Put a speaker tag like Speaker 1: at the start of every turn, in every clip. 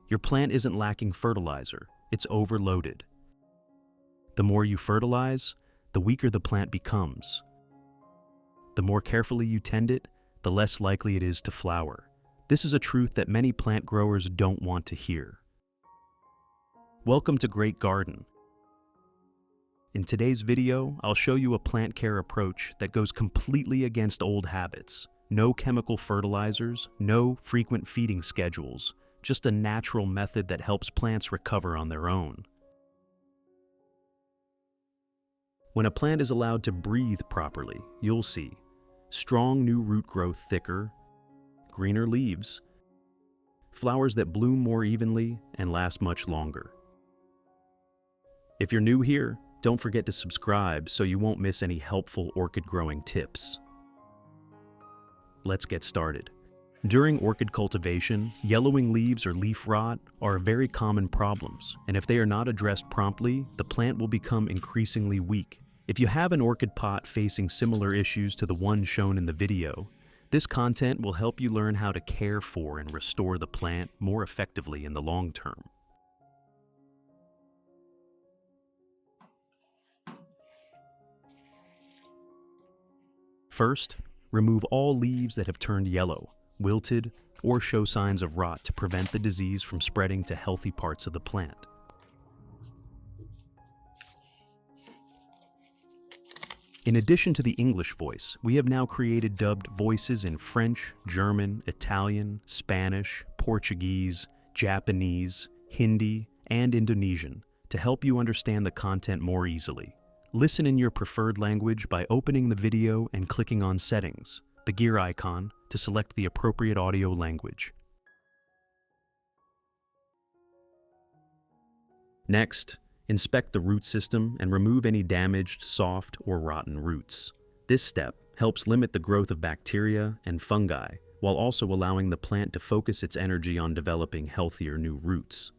Speaker 1: Your plant isn't lacking fertilizer, it's overloaded. The more you fertilize, the weaker the plant becomes. The more carefully you tend it, the less likely it is to flower. This is a truth that many plant growers don't want to hear. Welcome to Great Garden. In today's video, I'll show you a plant care approach that goes completely against old habits. No chemical fertilizers, no frequent feeding schedules, just a natural method that helps plants recover on their own. When a plant is allowed to breathe properly, you'll see strong new root growth thicker, greener leaves, flowers that bloom more evenly and last much longer. If you're new here, don't forget to subscribe so you won't miss any helpful orchid growing tips. Let's get started. During orchid cultivation, yellowing leaves or leaf rot are very common problems, and if they are not addressed promptly, the plant will become increasingly weak. If you have an orchid pot facing similar issues to the one shown in the video, this content will help you learn how to care for and restore the plant more effectively in the long term. First, remove all leaves that have turned yellow, wilted, or show signs of rot to prevent the disease from spreading to healthy parts of the plant. In addition to the English voice, we have now created dubbed voices in French, German, Italian, Spanish, Portuguese, Japanese, Hindi, and Indonesian to help you understand the content more easily. Listen in your preferred language by opening the video and clicking on Settings, the gear icon, to select the appropriate audio language. Next, inspect the root system and remove any damaged, soft, or rotten roots. This step helps limit the growth of bacteria and fungi, while also allowing the plant to focus its energy on developing healthier new roots.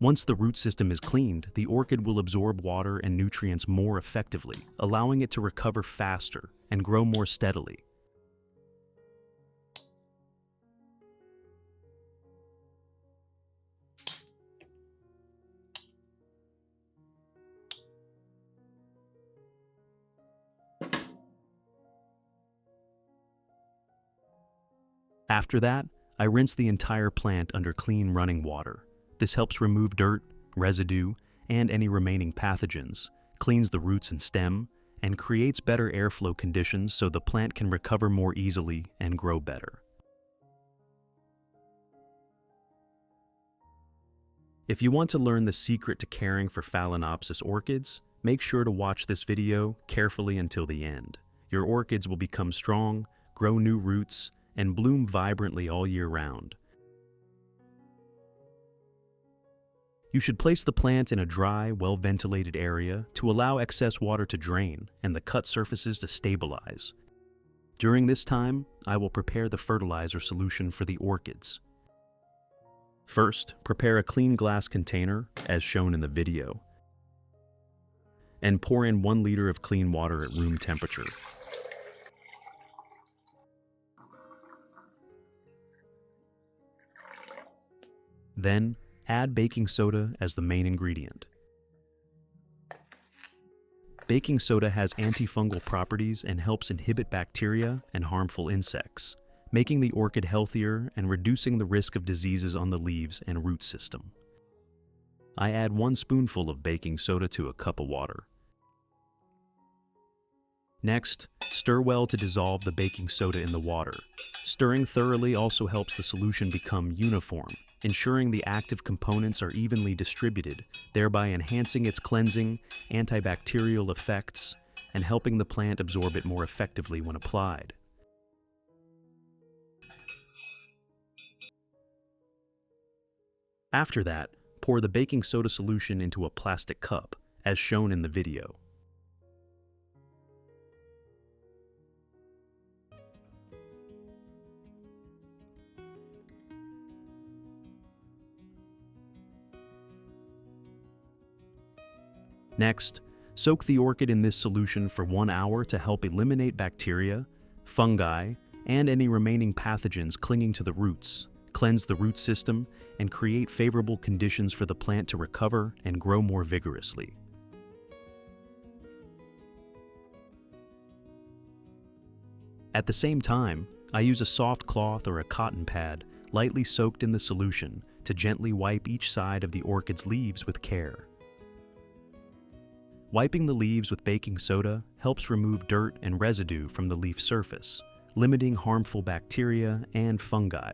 Speaker 1: Once the root system is cleaned, the orchid will absorb water and nutrients more effectively, allowing it to recover faster and grow more steadily. After that, I rinse the entire plant under clean running water. This helps remove dirt, residue, and any remaining pathogens, cleans the roots and stem, and creates better airflow conditions so the plant can recover more easily and grow better. If you want to learn the secret to caring for Phalaenopsis orchids, make sure to watch this video carefully until the end. Your orchids will become strong, grow new roots, and bloom vibrantly all year round. You should place the plant in a dry, well-ventilated area to allow excess water to drain and the cut surfaces to stabilize. During this time, I will prepare the fertilizer solution for the orchids. First, prepare a clean glass container, as shown in the video, and pour in 1 liter of clean water at room temperature. Then, add baking soda as the main ingredient. Baking soda has antifungal properties and helps inhibit bacteria and harmful insects, making the orchid healthier and reducing the risk of diseases on the leaves and root system. I add 1 spoonful of baking soda to a cup of water. Next, stir well to dissolve the baking soda in the water. Stirring thoroughly also helps the solution become uniform, ensuring the active components are evenly distributed, thereby enhancing its cleansing, antibacterial effects, and helping the plant absorb it more effectively when applied. After that, pour the baking soda solution into a plastic cup, as shown in the video. Next, Soak the orchid in this solution for 1 hour to help eliminate bacteria, fungi, and any remaining pathogens clinging to the roots, cleanse the root system, and create favorable conditions for the plant to recover and grow more vigorously. At the same time, I use a soft cloth or a cotton pad lightly soaked in the solution to gently wipe each side of the orchid's leaves with care. Wiping the leaves with baking soda helps remove dirt and residue from the leaf surface, limiting harmful bacteria and fungi.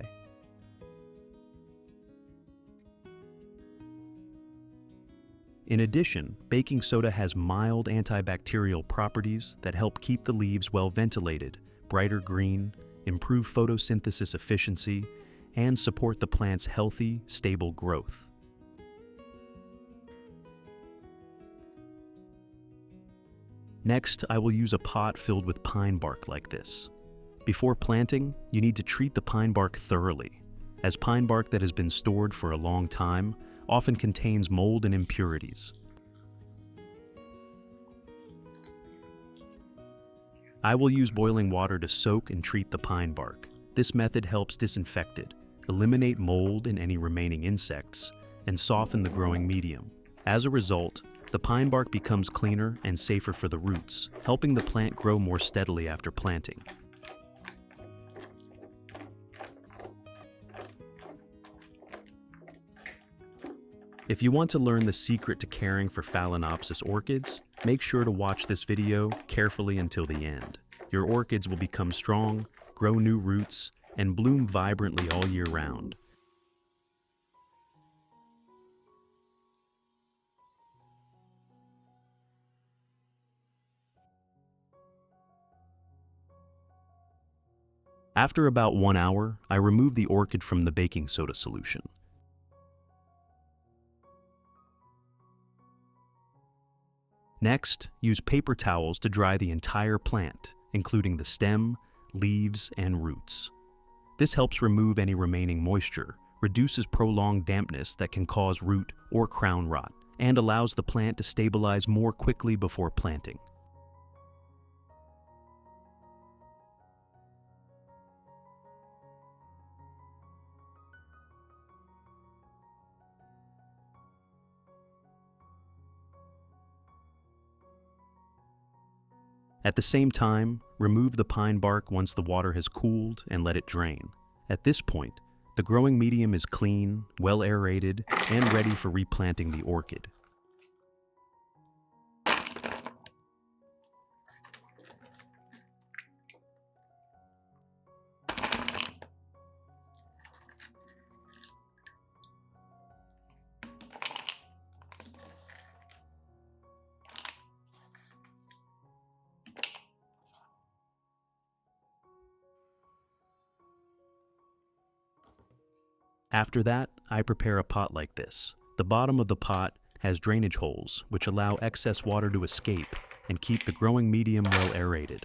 Speaker 1: In addition, baking soda has mild antibacterial properties that help keep the leaves well ventilated, brighter green, improve photosynthesis efficiency, and support the plant's healthy, stable growth. Next, I will use a pot filled with pine bark like this. Before planting, you need to treat the pine bark thoroughly, as pine bark that has been stored for a long time often contains mold and impurities. I will use boiling water to soak and treat the pine bark. This method helps disinfect it, eliminate mold and any remaining insects, and soften the growing medium. As a result, the pine bark becomes cleaner and safer for the roots, helping the plant grow more steadily after planting. If you want to learn the secret to caring for Phalaenopsis orchids, make sure to watch this video carefully until the end. Your orchids will become strong, grow new roots, and bloom vibrantly all year round. After about 1 hour, I remove the orchid from the baking soda solution. Next, use paper towels to dry the entire plant, including the stem, leaves, and roots. This helps remove any remaining moisture, reduces prolonged dampness that can cause root or crown rot, and allows the plant to stabilize more quickly before planting. At the same time, remove the pine bark once the water has cooled and let it drain. At this point, the growing medium is clean, well aerated, and ready for replanting the orchid. After that, I prepare a pot like this. The bottom of the pot has drainage holes, which allow excess water to escape and keep the growing medium well aerated.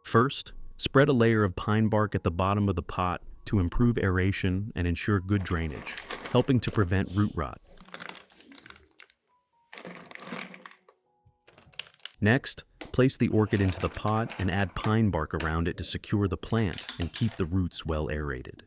Speaker 1: First, spread a layer of pine bark at the bottom of the pot to improve aeration and ensure good drainage, helping to prevent root rot. Next, place the orchid into the pot and add pine bark around it to secure the plant and keep the roots well aerated.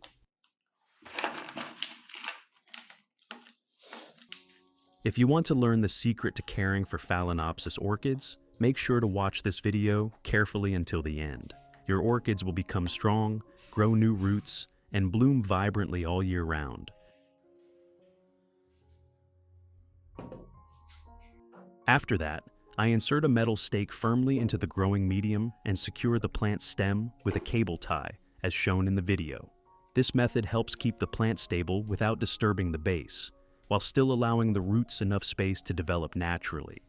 Speaker 1: If you want to learn the secret to caring for Phalaenopsis orchids, make sure to watch this video carefully until the end. Your orchids will become strong, grow new roots, and bloom vibrantly all year round. After that, I insert a metal stake firmly into the growing medium and secure the plant's stem with a cable tie, as shown in the video. This method helps keep the plant stable without disturbing the base, while still allowing the roots enough space to develop naturally.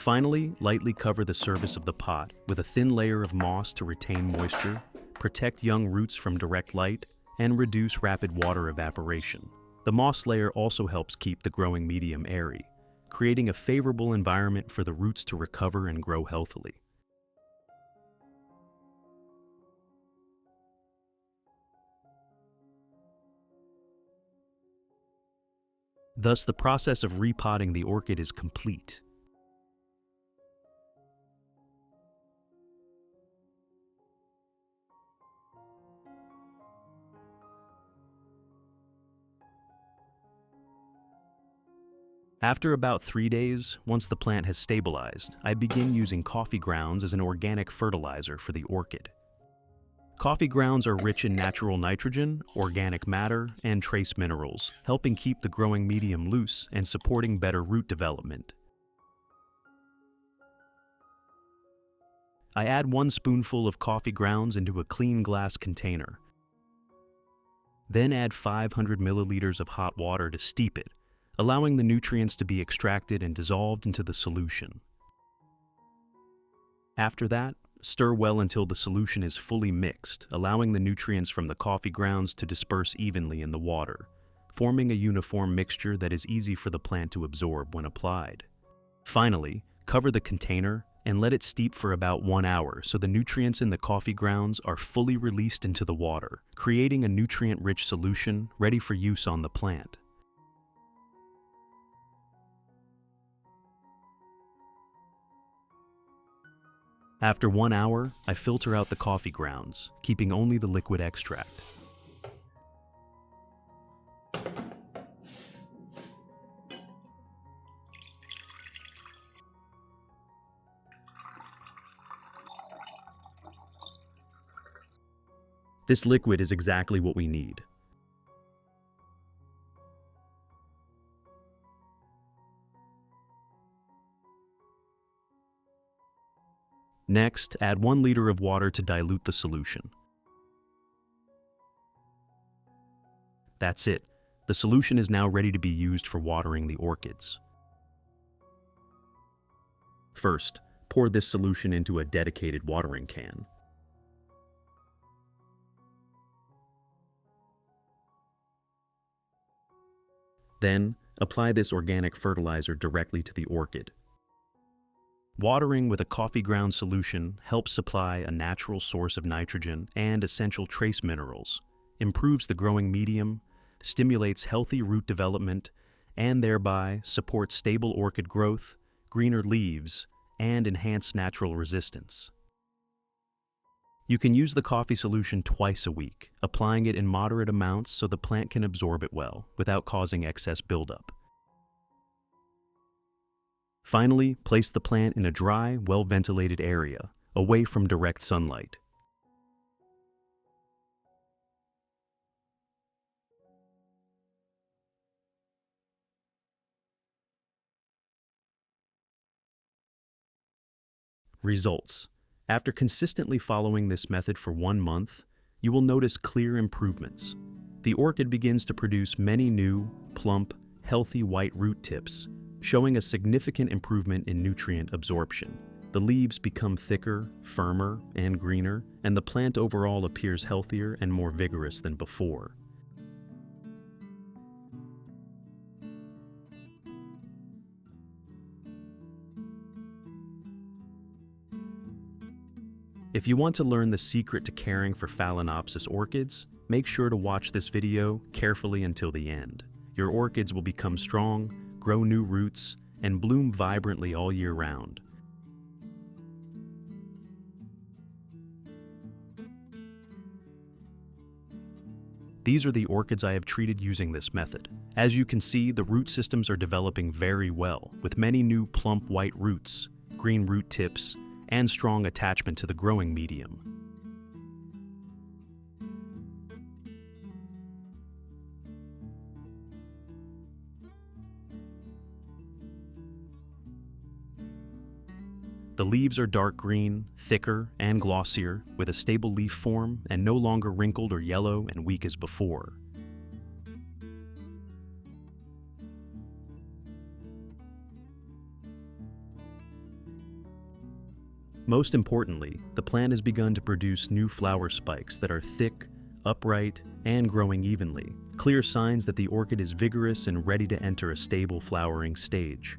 Speaker 1: Finally, lightly cover the surface of the pot with a thin layer of moss to retain moisture, protect young roots from direct light, and reduce rapid water evaporation. The moss layer also helps keep the growing medium airy, creating a favorable environment for the roots to recover and grow healthily. Thus, the process of repotting the orchid is complete. After about 3 days, once the plant has stabilized, I begin using coffee grounds as an organic fertilizer for the orchid. Coffee grounds are rich in natural nitrogen, organic matter, and trace minerals, helping keep the growing medium loose and supporting better root development. I add 1 spoonful of coffee grounds into a clean glass container. Then add 500 milliliters of hot water to steep it, allowing the nutrients to be extracted and dissolved into the solution. After that, stir well until the solution is fully mixed, allowing the nutrients from the coffee grounds to disperse evenly in the water, forming a uniform mixture that is easy for the plant to absorb when applied. Finally, cover the container and let it steep for about 1 hour so the nutrients in the coffee grounds are fully released into the water, creating a nutrient-rich solution ready for use on the plant. After 1 hour, I filter out the coffee grounds, keeping only the liquid extract. This liquid is exactly what we need. Next, add 1 liter of water to dilute the solution. That's it. The solution is now ready to be used for watering the orchids. First, pour this solution into a dedicated watering can. Then, apply this organic fertilizer directly to the orchid. Watering with a coffee ground solution helps supply a natural source of nitrogen and essential trace minerals, improves the growing medium, stimulates healthy root development, and thereby supports stable orchid growth, greener leaves, and enhanced natural resistance. You can use the coffee solution twice a week, applying it in moderate amounts so the plant can absorb it well without causing excess buildup. Finally, place the plant in a dry, well-ventilated area, away from direct sunlight. Results. After consistently following this method for 1 month, you will notice clear improvements. The orchid begins to produce many new, plump, healthy white root tips, showing a significant improvement in nutrient absorption. The leaves become thicker, firmer, and greener, and the plant overall appears healthier and more vigorous than before. If you want to learn the secret to caring for Phalaenopsis orchids, make sure to watch this video carefully until the end. Your orchids will become strong, grow new roots, and bloom vibrantly all year round. These are the orchids I have treated using this method. As you can see, the root systems are developing very well, with many new plump white roots, green root tips, and strong attachment to the growing medium. The leaves are dark green, thicker, and glossier, with a stable leaf form and no longer wrinkled or yellow and weak as before. Most importantly, the plant has begun to produce new flower spikes that are thick, upright, and growing evenly, clear signs that the orchid is vigorous and ready to enter a stable flowering stage.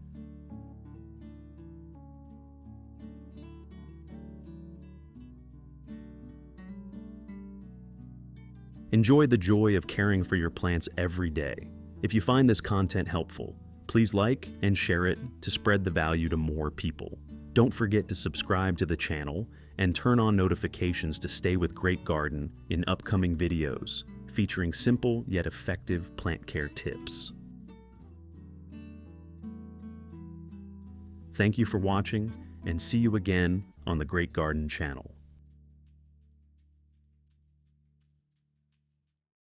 Speaker 1: Enjoy the joy of caring for your plants every day. If you find this content helpful, please like and share it to spread the value to more people. Don't forget to subscribe to the channel and turn on notifications to stay with Great Garden in upcoming videos featuring simple yet effective plant care tips. Thank you for watching, and see you again on the Great Garden channel.